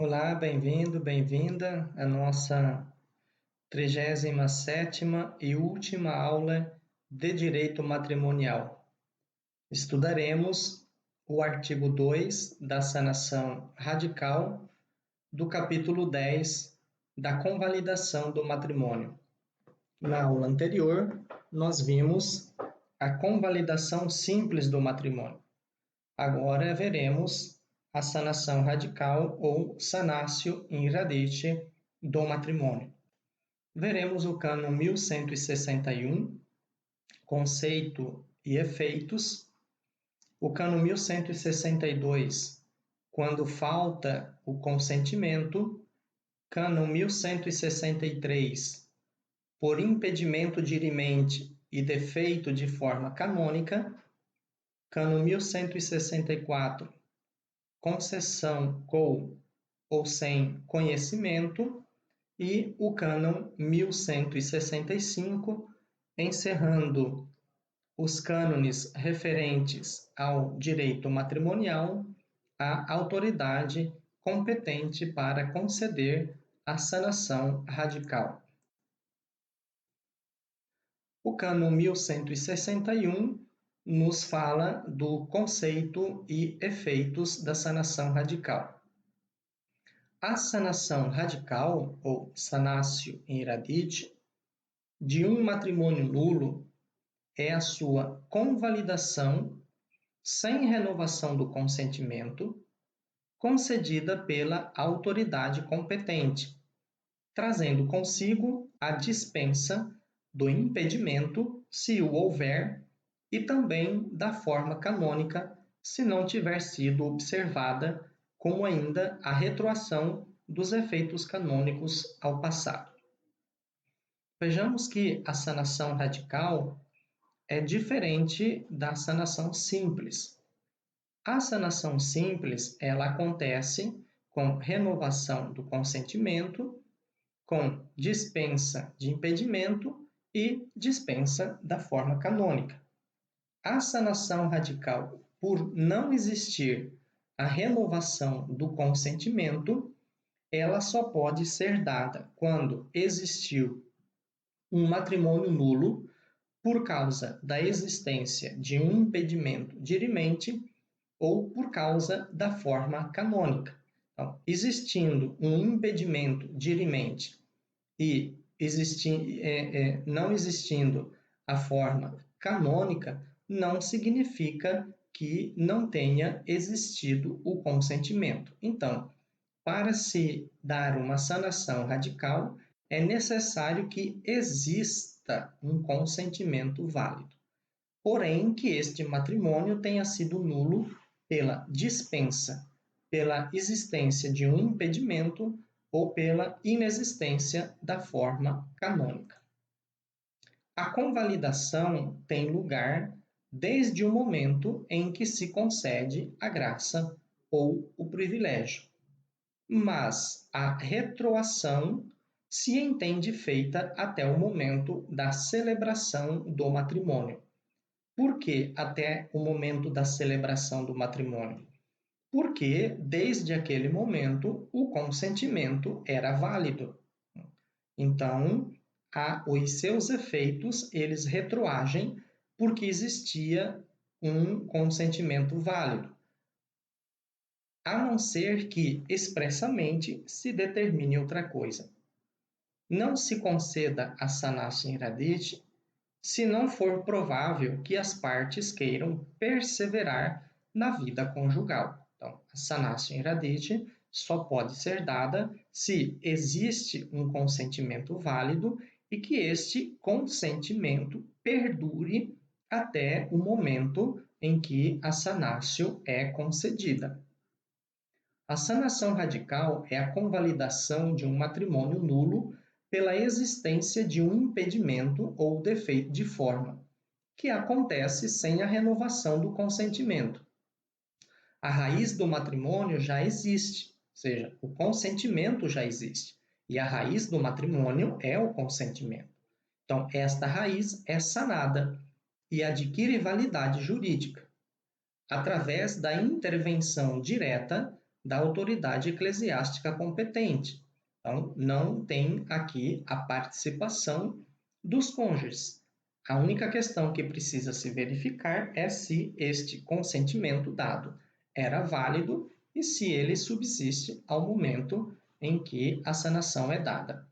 Olá, bem-vindo, bem-vinda à nossa 37ª e última aula de Direito Matrimonial. Estudaremos o artigo 2 da sanação radical do capítulo 10 da convalidação do matrimônio. Na aula anterior, nós vimos a convalidação simples do matrimônio. Agora veremos a sanação radical ou sanatio in radice do matrimônio. Veremos o cânon 1161, conceito e efeitos, o cânon 1162, quando falta o consentimento, cânon 1163, por impedimento dirimente e defeito de forma canônica, cânon 1164, concessão com ou sem conhecimento, e o cânon 1165, encerrando os cânones referentes ao direito matrimonial, a autoridade competente para conceder a sanação radical. O cânon 1161 nos fala do conceito e efeitos da sanação radical. A sanação radical, ou sanatio in radice, de um matrimônio nulo é a sua convalidação sem renovação do consentimento, concedida pela autoridade competente, trazendo consigo a dispensa do impedimento, se o houver, e também da forma canônica, se não tiver sido observada, como ainda a retroação dos efeitos canônicos ao passado. Vejamos que a sanação radical é diferente da sanação simples. A sanação simples, ela acontece com renovação do consentimento, com dispensa de impedimento e dispensa da forma canônica. A sanação radical, por não existir a renovação do consentimento, ela só pode ser dada quando existiu um matrimônio nulo por causa da existência de um impedimento dirimente ou por causa da forma canônica. Então, existindo um impedimento dirimente e não existindo a forma canônica, não significa que não tenha existido o consentimento. Então, para se dar uma sanação radical, é necessário que exista um consentimento válido. Porém, que este matrimônio tenha sido nulo pela dispensa, pela existência de um impedimento ou pela inexistência da forma canônica. A convalidação tem lugar desde o momento em que se concede a graça ou o privilégio, mas a retroação se entende feita até o momento da celebração do matrimônio. Por que até o momento da celebração do matrimônio? Porque desde aquele momento o consentimento era válido. Então, os seus efeitos, eles retroagem porque existia um consentimento válido, a não ser que expressamente se determine outra coisa. Não se conceda a sanatio in radice se não for provável que as partes queiram perseverar na vida conjugal. Então, a sanatio in radice só pode ser dada se existe um consentimento válido e que este consentimento perdure até o momento em que a sanatio é concedida. A sanação radical é a convalidação de um matrimônio nulo pela existência de um impedimento ou defeito de forma, que acontece sem a renovação do consentimento. A raiz do matrimônio já existe, ou seja, o consentimento já existe, e a raiz do matrimônio é o consentimento. Então, esta raiz é sanada e adquire validade jurídica através da intervenção direta da autoridade eclesiástica competente. Então, não tem aqui a participação dos cônjuges. A única questão que precisa se verificar é se este consentimento dado era válido e se ele subsiste ao momento em que a sanação é dada.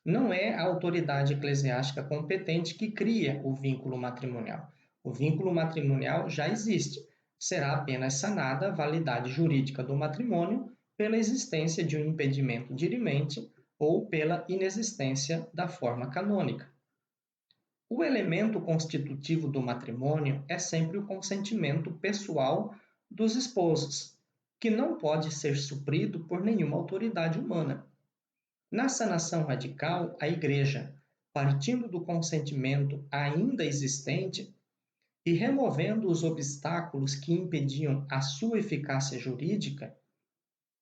Não é a autoridade eclesiástica competente que cria o vínculo matrimonial. O vínculo matrimonial já existe. Será apenas sanada a validade jurídica do matrimônio pela existência de um impedimento dirimente ou pela inexistência da forma canônica. O elemento constitutivo do matrimônio é sempre o consentimento pessoal dos esposos, que não pode ser suprido por nenhuma autoridade humana. Na sanação radical, a Igreja, partindo do consentimento ainda existente e removendo os obstáculos que impediam a sua eficácia jurídica,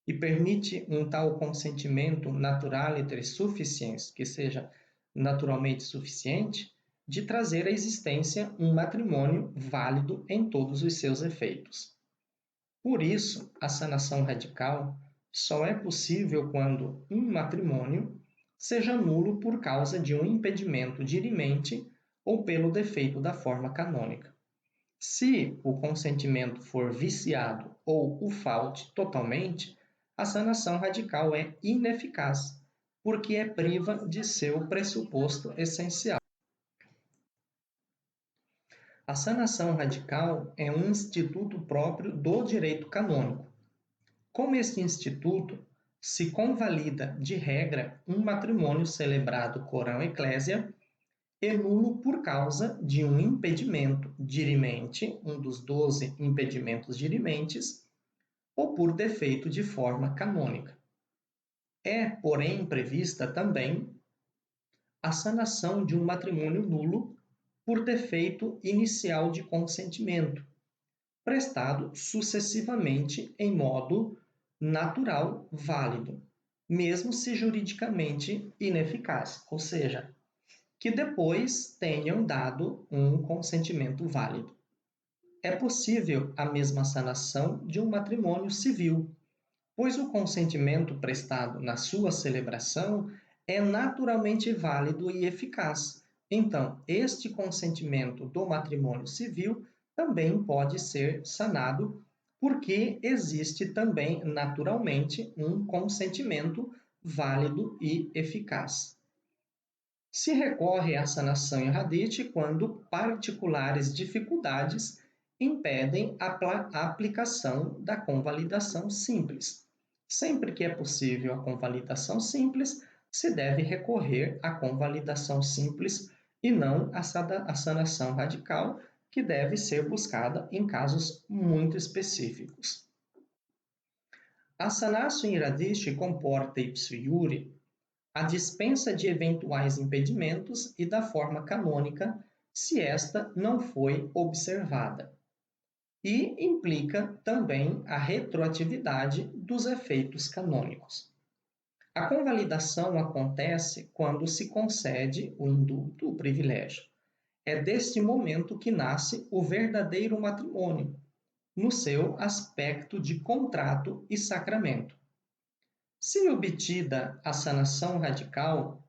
e permite um tal consentimento naturaliter sufficiens, que seja naturalmente suficiente, de trazer à existência um matrimônio válido em todos os seus efeitos. Por isso, a sanação radical só é possível quando um matrimônio seja nulo por causa de um impedimento dirimente ou pelo defeito da forma canônica. Se o consentimento for viciado ou o falte totalmente, a sanação radical é ineficaz, porque é priva de seu pressuposto essencial. A sanação radical é um instituto próprio do direito canônico. Como este instituto se convalida de regra um matrimônio celebrado coram eclésia, é nulo por causa de um impedimento dirimente, um dos 12 impedimentos dirimentes, ou por defeito de forma canônica. É, porém, prevista também a sanação de um matrimônio nulo por defeito inicial de consentimento, prestado sucessivamente em modo natural válido, mesmo se juridicamente ineficaz, ou seja, que depois tenham dado um consentimento válido. É possível a mesma sanação de um matrimônio civil, pois o consentimento prestado na sua celebração é naturalmente válido e eficaz. Então, este consentimento do matrimônio civil também pode ser sanado, porque existe também naturalmente um consentimento válido e eficaz. Se recorre à sanação em radite quando particulares dificuldades impedem a aplicação da convalidação simples. Sempre que é possível a convalidação simples, se deve recorrer à convalidação simples e não à sanação radical, que deve ser buscada em casos muito específicos. A sanatio in radite comporta ipso iure a dispensa de eventuais impedimentos e da forma canônica, se esta não foi observada. E implica também a retroatividade dos efeitos canônicos. A convalidação acontece quando se concede o indulto, o privilégio. É deste momento que nasce o verdadeiro matrimônio, no seu aspecto de contrato e sacramento. Se obtida a sanação radical,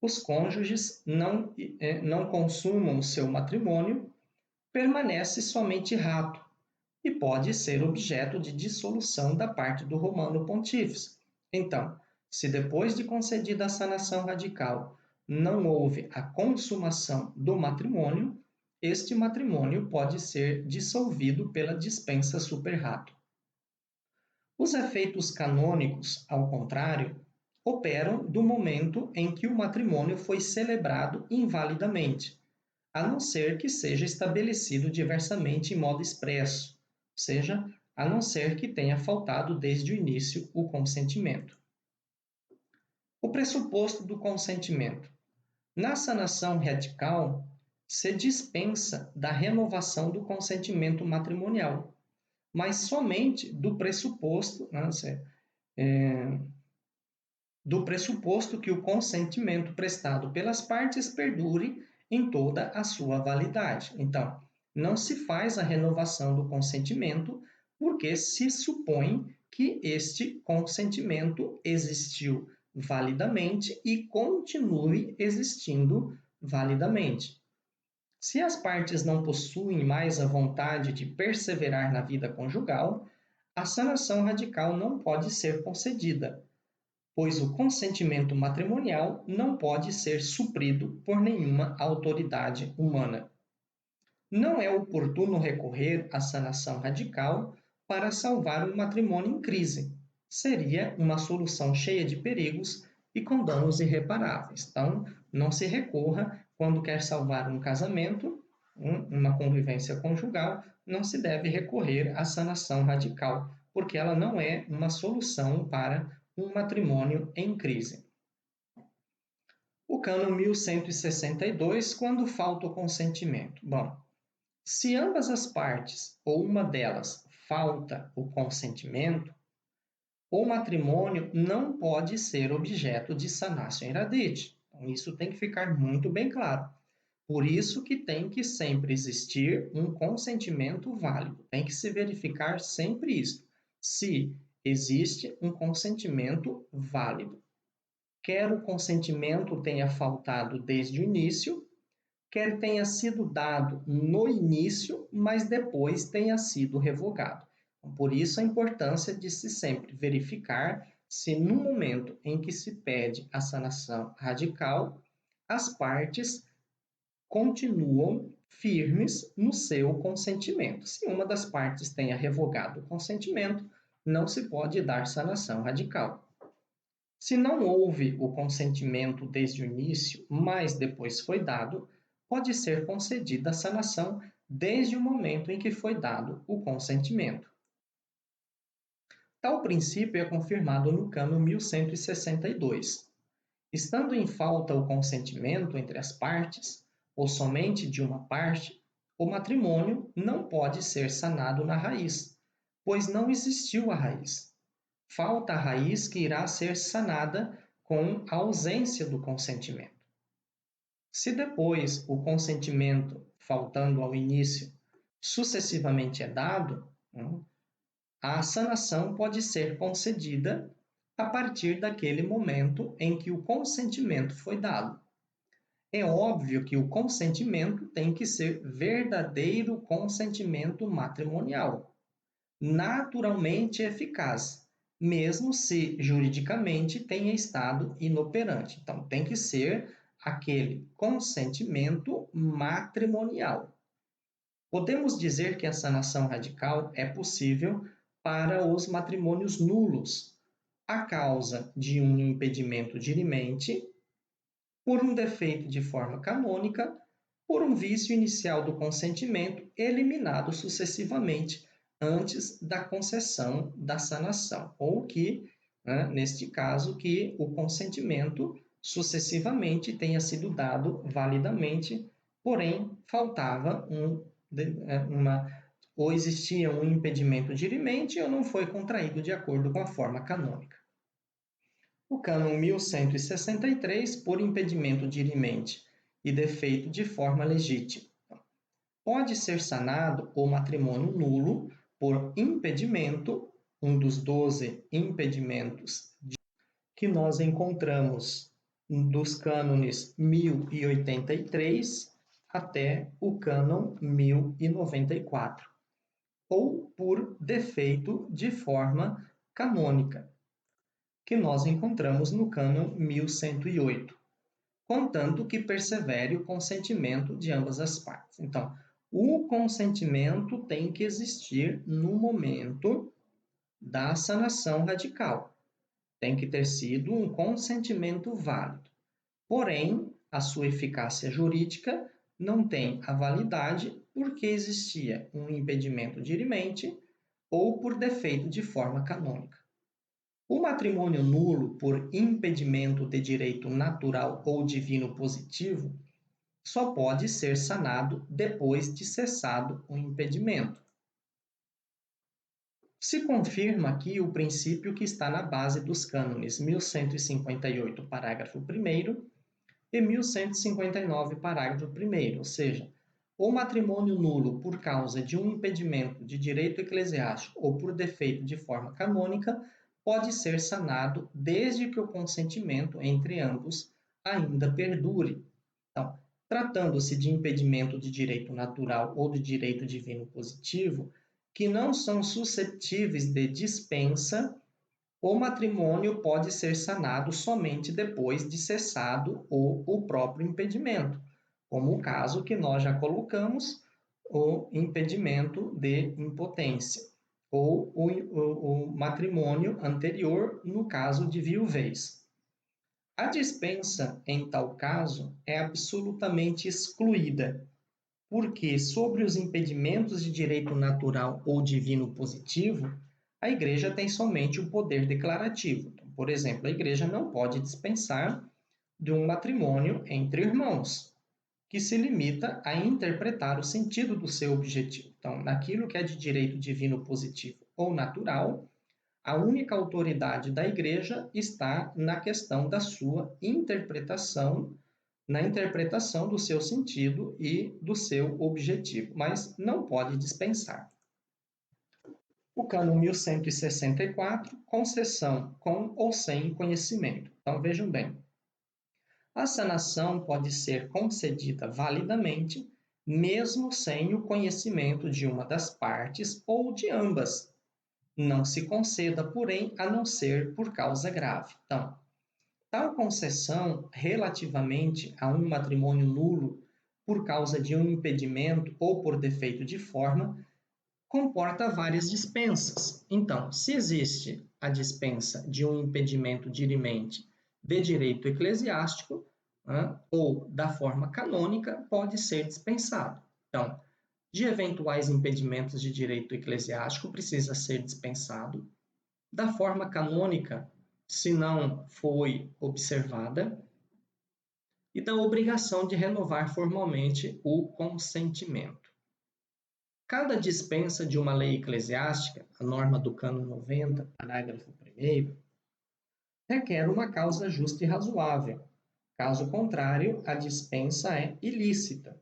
os cônjuges não consumam seu matrimônio, permanece somente rato e pode ser objeto de dissolução da parte do Romano Pontífice. Então, se depois de concedida a sanação radical não houve a consumação do matrimônio, este matrimônio pode ser dissolvido pela dispensa super rato. Os efeitos canônicos, ao contrário, operam do momento em que o matrimônio foi celebrado invalidamente, a não ser que seja estabelecido diversamente em modo expresso, ou seja, a não ser que tenha faltado desde o início o consentimento. O pressuposto do consentimento. Na sanação radical, se dispensa da renovação do consentimento matrimonial, mas somente do pressuposto, do pressuposto que o consentimento prestado pelas partes perdure em toda a sua validade. Então, não se faz a renovação do consentimento porque se supõe que este consentimento existiu validamente e continue existindo validamente. Se as partes não possuem mais a vontade de perseverar na vida conjugal, a sanação radical não pode ser concedida, pois o consentimento matrimonial não pode ser suprido por nenhuma autoridade humana. Não é oportuno recorrer à sanação radical para salvar um matrimônio em crise. Seria uma solução cheia de perigos e com danos irreparáveis. Então, não se recorra quando quer salvar um casamento, uma convivência conjugal, não se deve recorrer à sanação radical, porque ela não é uma solução para um matrimônio em crise. O cânon 1162, quando falta o consentimento. Bom, se ambas as partes ou uma delas falta o consentimento, o matrimônio não pode ser objeto de sanatio eradite. Então, isso tem que ficar muito bem claro. Por isso que tem que sempre existir um consentimento válido. Tem que se verificar sempre isso. Se existe um consentimento válido. Quer o consentimento tenha faltado desde o início, quer tenha sido dado no início, mas depois tenha sido revogado. Por isso a importância de se sempre verificar se no momento em que se pede a sanação radical, as partes continuam firmes no seu consentimento. Se uma das partes tenha revogado o consentimento, não se pode dar sanação radical. Se não houve o consentimento desde o início, mas depois foi dado, pode ser concedida a sanação desde o momento em que foi dado o consentimento. Tal princípio é confirmado no cânon 1162. Estando em falta o consentimento entre as partes, ou somente de uma parte, o matrimônio não pode ser sanado na raiz, pois não existiu a raiz. Falta a raiz que irá ser sanada com a ausência do consentimento. Se depois o consentimento, faltando ao início, sucessivamente é dado, a sanação pode ser concedida a partir daquele momento em que o consentimento foi dado. É óbvio que o consentimento tem que ser verdadeiro consentimento matrimonial, naturalmente eficaz, mesmo se juridicamente tenha estado inoperante. Então, tem que ser aquele consentimento matrimonial. Podemos dizer que a sanação radical é possível para os matrimônios nulos, a causa de um impedimento dirimente, por um defeito de forma canônica, por um vício inicial do consentimento eliminado sucessivamente antes da concessão da sanação, ou que, neste caso, que o consentimento sucessivamente tenha sido dado validamente, porém faltava ou existia um impedimento dirimente ou não foi contraído de acordo com a forma canônica. O cânon 1163, por impedimento dirimente e defeito de forma legítima. Pode ser sanado o matrimônio nulo por impedimento, um dos 12 impedimentos que nós encontramos dos cânones 1083 até o cânon 1094, ou por defeito de forma canônica, que nós encontramos no cânon 1108, contanto que persevere o consentimento de ambas as partes. Então, o consentimento tem que existir no momento da sanação radical. Tem que ter sido um consentimento válido. Porém, a sua eficácia jurídica não tem a validade porque existia um impedimento dirimente ou por defeito de forma canônica. O matrimônio nulo por impedimento de direito natural ou divino positivo só pode ser sanado depois de cessado o impedimento. Se confirma aqui o princípio que está na base dos cânones 1158, parágrafo 1º, e 1159, parágrafo 1º, ou seja, O matrimônio nulo por causa de um impedimento de direito eclesiástico ou por defeito de forma canônica pode ser sanado desde que o consentimento entre ambos ainda perdure. Então, tratando-se de impedimento de direito natural ou de direito divino positivo, que não são suscetíveis de dispensa, o matrimônio pode ser sanado somente depois de cessado o próprio impedimento, como o caso que nós já colocamos, o impedimento de impotência, ou o matrimônio anterior, no caso de viuvez. A dispensa, em tal caso, é absolutamente excluída, porque sobre os impedimentos de direito natural ou divino positivo, a Igreja tem somente o poder declarativo. Então, por exemplo, a Igreja não pode dispensar de um matrimônio entre irmãos, que se limita a interpretar o sentido do seu objetivo. Então, naquilo que é de direito divino positivo ou natural, a única autoridade da Igreja está na questão da sua interpretação, na interpretação do seu sentido e do seu objetivo, mas não pode dispensar. O cânon 1164, concessão com ou sem conhecimento. Então, vejam bem, a sanação pode ser concedida validamente, mesmo sem o conhecimento de uma das partes ou de ambas. Não se conceda, porém, a não ser por causa grave. Então, tal concessão relativamente a um matrimônio nulo por causa de um impedimento ou por defeito de forma comporta várias dispensas. Então, se existe a dispensa de um impedimento dirimente de direito eclesiástico, ou da forma canônica, pode ser dispensado. Então, de eventuais impedimentos de direito eclesiástico precisa ser dispensado. Da forma canônica, se não foi observada, e da obrigação de renovar formalmente o consentimento. Cada dispensa de uma lei eclesiástica, a norma do cânon 90, parágrafo 1º, requer uma causa justa e razoável. Caso contrário, a dispensa é ilícita.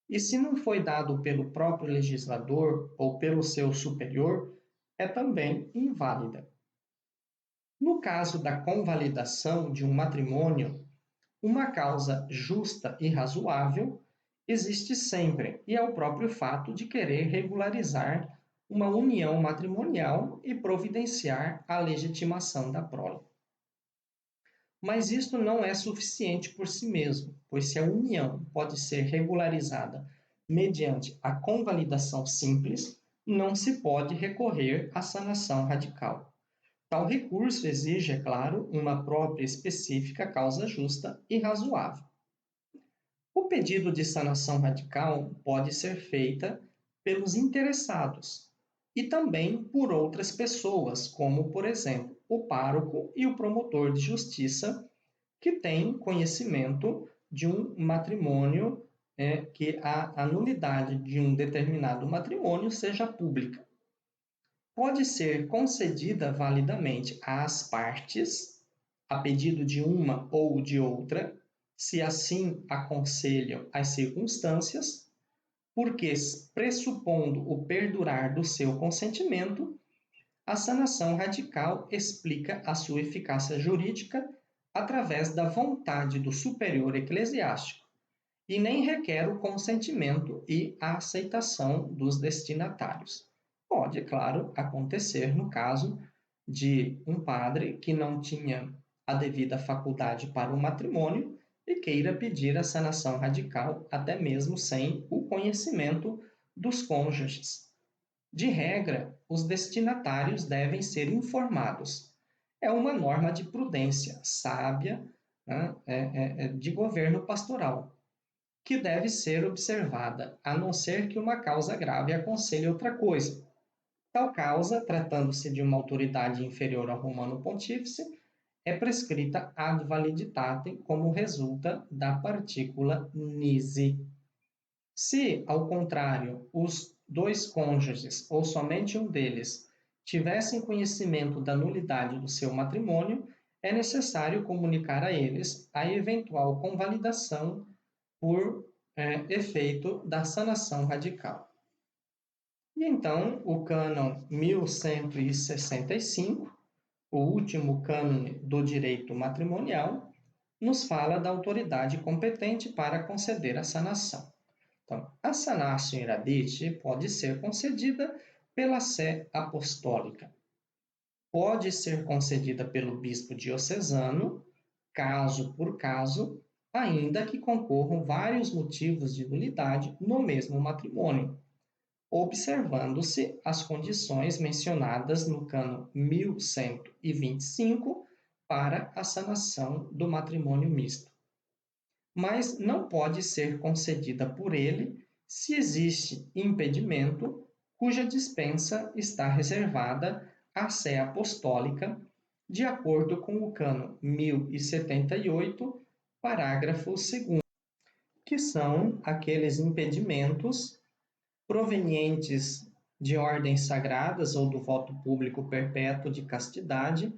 E se não foi dado pelo próprio legislador ou pelo seu superior, é também inválida. No caso da convalidação de um matrimônio, uma causa justa e razoável existe sempre, e é o próprio fato de querer regularizar uma união matrimonial e providenciar a legitimação da prole. Mas isto não é suficiente por si mesmo, pois se a união pode ser regularizada mediante a convalidação simples, não se pode recorrer à sanação radical. Tal recurso exige, é claro, uma própria específica causa justa e razoável. O pedido de sanação radical pode ser feita pelos interessados e também por outras pessoas, como, por exemplo, o pároco e o promotor de justiça, que têm conhecimento de um matrimônio, que a nulidade de um determinado matrimônio seja pública. Pode ser concedida validamente às partes, a pedido de uma ou de outra, se assim aconselham as circunstâncias, porque, pressupondo o perdurar do seu consentimento, a sanação radical explica a sua eficácia jurídica através da vontade do superior eclesiástico e nem requer o consentimento e a aceitação dos destinatários. Pode, é claro, acontecer no caso de um padre que não tinha a devida faculdade para o matrimônio e queira pedir a sanação radical, até mesmo sem o conhecimento dos cônjuges. De regra, os destinatários devem ser informados. É uma norma de prudência sábia, né, de governo pastoral, que deve ser observada, a não ser que uma causa grave aconselhe outra coisa. Tal causa, tratando-se de uma autoridade inferior ao Romano Pontífice, é prescrita ad validitatem, como resulta da partícula nisi. Se, ao contrário, os dois cônjuges, ou somente um deles, tivessem conhecimento da nulidade do seu matrimônio, é necessário comunicar a eles a eventual convalidação por efeito da sanação radical. E então, o cânon 1165, o último cânone do direito matrimonial, nos fala da autoridade competente para conceder a sanação. Então, a sanatio in radite pode ser concedida pela sé apostólica. Pode ser concedida pelo bispo diocesano, caso por caso, ainda que concorram vários motivos de nulidade no mesmo matrimônio, observando-se as condições mencionadas no cano 1125 para a sanação do matrimônio misto. Mas não pode ser concedida por ele se existe impedimento cuja dispensa está reservada à sé apostólica, de acordo com o cano 1078, parágrafo 2º, que são aqueles impedimentos provenientes de ordens sagradas ou do voto público perpétuo de castidade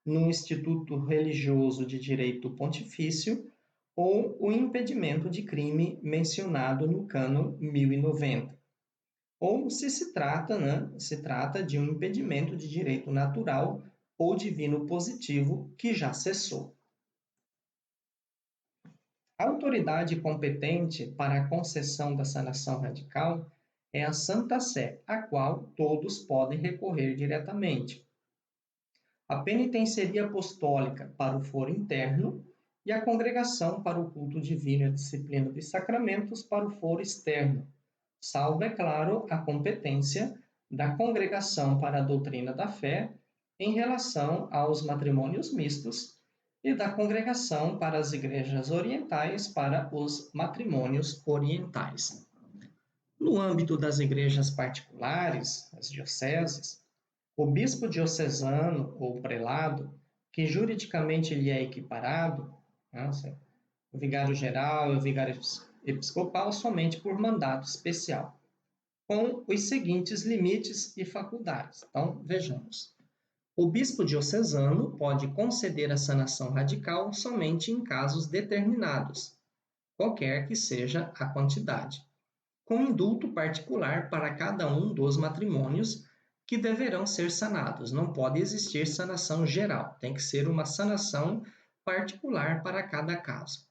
no instituto religioso de direito pontifício ou o impedimento de crime mencionado no cano 1090. Ou se trata de um impedimento de direito natural ou divino positivo que já cessou. A autoridade competente para a concessão da sanação radical é a Santa Sé, a qual todos podem recorrer diretamente. A penitenceria apostólica para o foro interno e a congregação para o culto divino e a disciplina dos sacramentos para o foro externo, salvo, é claro, a competência da congregação para a doutrina da fé em relação aos matrimônios mistos e da congregação para as igrejas orientais para os matrimônios orientais. No âmbito das igrejas particulares, as dioceses, o bispo diocesano ou prelado, que juridicamente lhe é equiparado, o vigário-geral e o vigário episcopal somente por mandato especial, com os seguintes limites e faculdades. Então, vejamos. O bispo diocesano pode conceder a sanação radical somente em casos determinados, qualquer que seja a quantidade, com indulto particular para cada um dos matrimônios que deverão ser sanados. Não pode existir sanação geral, tem que ser uma sanação particular para cada caso,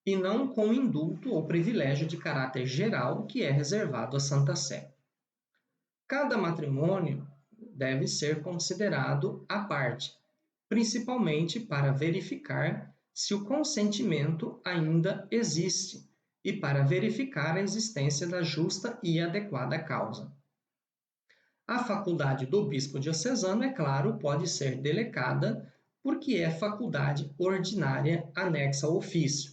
e não com indulto ou privilégio de caráter geral que é reservado à Santa Sé. Cada matrimônio deve ser considerado à parte, principalmente para verificar se o consentimento ainda existe e para verificar a existência da justa e adequada causa. A faculdade do bispo diocesano, é claro, pode ser delegada, porque é faculdade ordinária anexa ao ofício.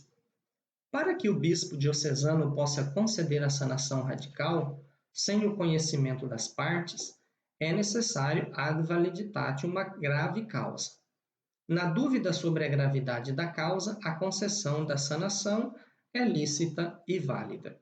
Para que o bispo diocesano possa conceder a sanação radical, sem o conhecimento das partes, é necessário ad validitate uma grave causa. Na dúvida sobre a gravidade da causa, a concessão da sanação é lícita e válida.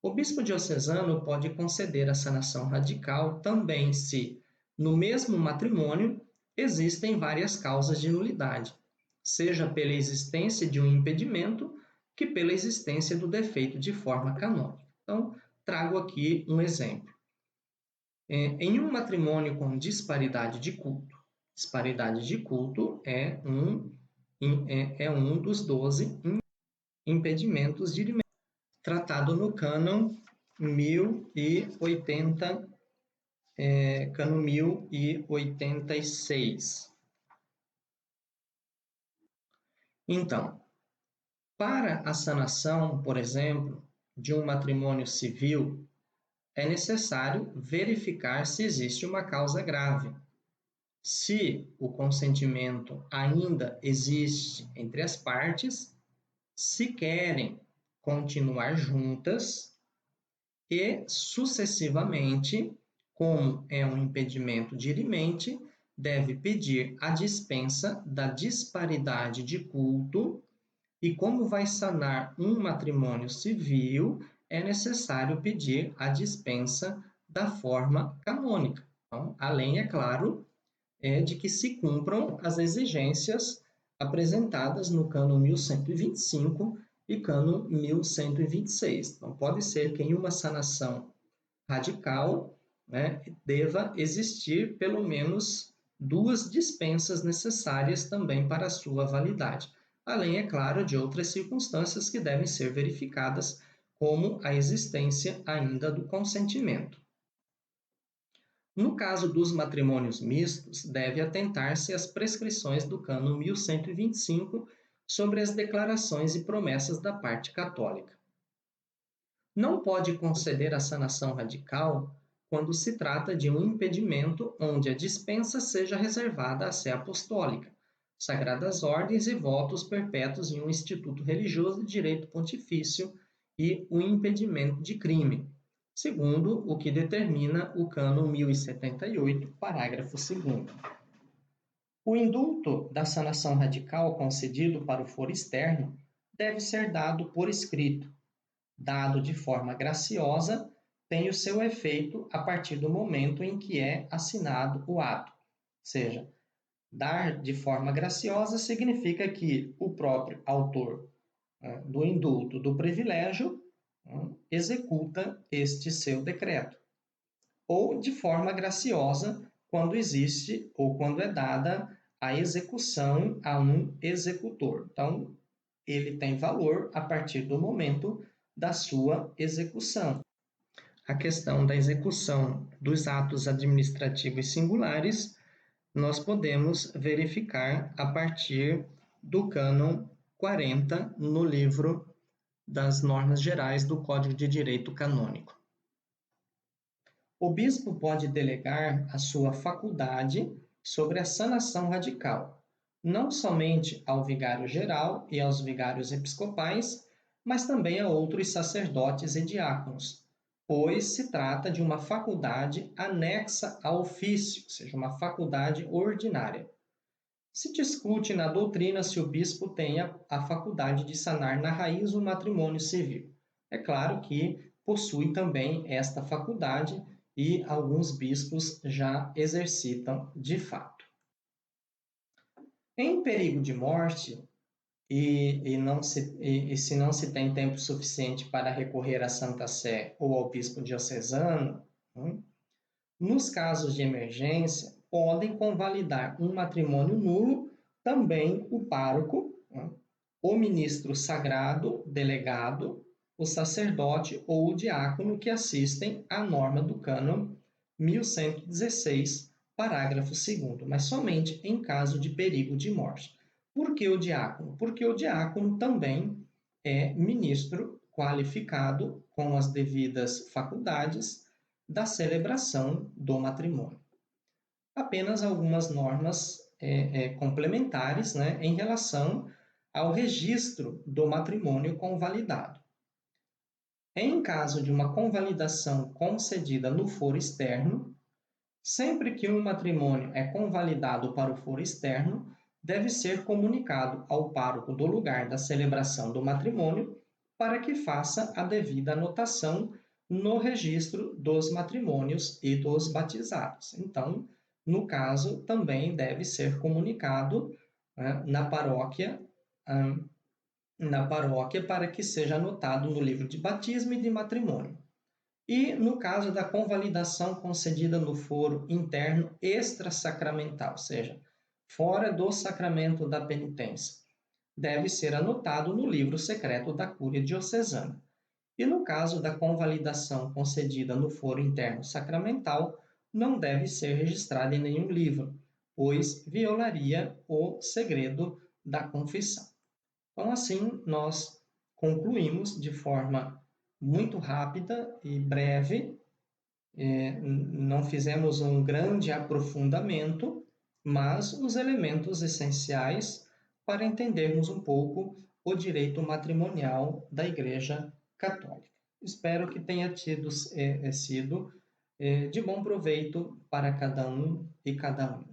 O bispo diocesano pode conceder a sanação radical também se, no mesmo matrimônio, existem várias causas de nulidade, seja pela existência de um impedimento que pela existência do defeito de forma canônica. Então, trago aqui um exemplo. Em um matrimônio com disparidade de culto é um dos 12 impedimentos de dirimento, tratado no cânon 1080, cânon 1086. Então, para a sanação, por exemplo, de um matrimônio civil, é necessário verificar se existe uma causa grave. Se o consentimento ainda existe entre as partes, se querem continuar juntas e, sucessivamente, como é um impedimento dirimente, deve pedir a dispensa da disparidade de culto e, como vai sanar um matrimônio civil, é necessário pedir a dispensa da forma canônica. Então, além, é claro, de que se cumpram as exigências apresentadas no cânon 1125 e cânon 1126. Então, pode ser que em uma sanação radical, né, deva existir pelo menos duas dispensas necessárias também para a sua validade. Além, é claro, de outras circunstâncias que devem ser verificadas, como a existência ainda do consentimento. No caso dos matrimônios mistos, deve atentar-se às prescrições do cânon 1125 sobre as declarações e promessas da parte católica. Não pode conceder a sanação radical quando se trata de um impedimento onde a dispensa seja reservada à sé apostólica, sagradas ordens e votos perpétuos em um instituto religioso de direito pontifício e o impedimento de crime, segundo o que determina o cânon 1078, parágrafo 2º. O indulto da sanação radical concedido para o foro externo deve ser dado por escrito. Dado de forma graciosa, tem o seu efeito a partir do momento em que é assinado o ato. Ou seja, dar de forma graciosa significa que o próprio autor do indulto do privilégio executa este seu decreto. Ou de forma graciosa, quando existe ou quando é dada a execução a um executor. Então, ele tem valor a partir do momento da sua execução. A questão da execução dos atos administrativos singulares, nós podemos verificar a partir do cânon 40 no livro das normas gerais do Código de Direito Canônico. O bispo pode delegar a sua faculdade sobre a sanação radical, não somente ao vigário geral e aos vigários episcopais, mas também a outros sacerdotes e diáconos, pois se trata de uma faculdade anexa ao ofício, ou seja, uma faculdade ordinária. Se discute na doutrina se o bispo tem a faculdade de sanar na raiz o matrimônio civil. É claro que possui também esta faculdade e alguns bispos já exercitam de fato. Em perigo de morte, se não se tem tempo suficiente para recorrer à Santa Sé ou ao bispo diocesano, nos casos de emergência, podem convalidar um matrimônio nulo também o pároco, o ministro sagrado, delegado, o sacerdote ou o diácono que assistem à norma do cânon 1116, parágrafo 2º, mas somente em caso de perigo de morte. Por que o diácono? Porque o diácono também é ministro qualificado com as devidas faculdades da celebração do matrimônio. Apenas algumas normas complementares, né, em relação ao registro do matrimônio convalidado. Em caso de uma convalidação concedida no foro externo, sempre que um matrimônio é convalidado para o foro externo, deve ser comunicado ao pároco do lugar da celebração do matrimônio para que faça a devida anotação no registro dos matrimônios e dos batizados. Então, no caso, também deve ser comunicado na paróquia para que seja anotado no livro de batismo e de matrimônio. E no caso da convalidação concedida no foro interno extrasacramental, ou seja, fora do sacramento da penitência, deve ser anotado no livro secreto da Cúria Diocesana. E no caso da convalidação concedida no foro interno sacramental, não deve ser registrada em nenhum livro, pois violaria o segredo da confissão. Então, assim, nós concluímos de forma muito rápida e breve, não fizemos um grande aprofundamento, mas os elementos essenciais para entendermos um pouco o direito matrimonial da Igreja Católica. Espero que tenha sido de bom proveito para cada um e cada uma.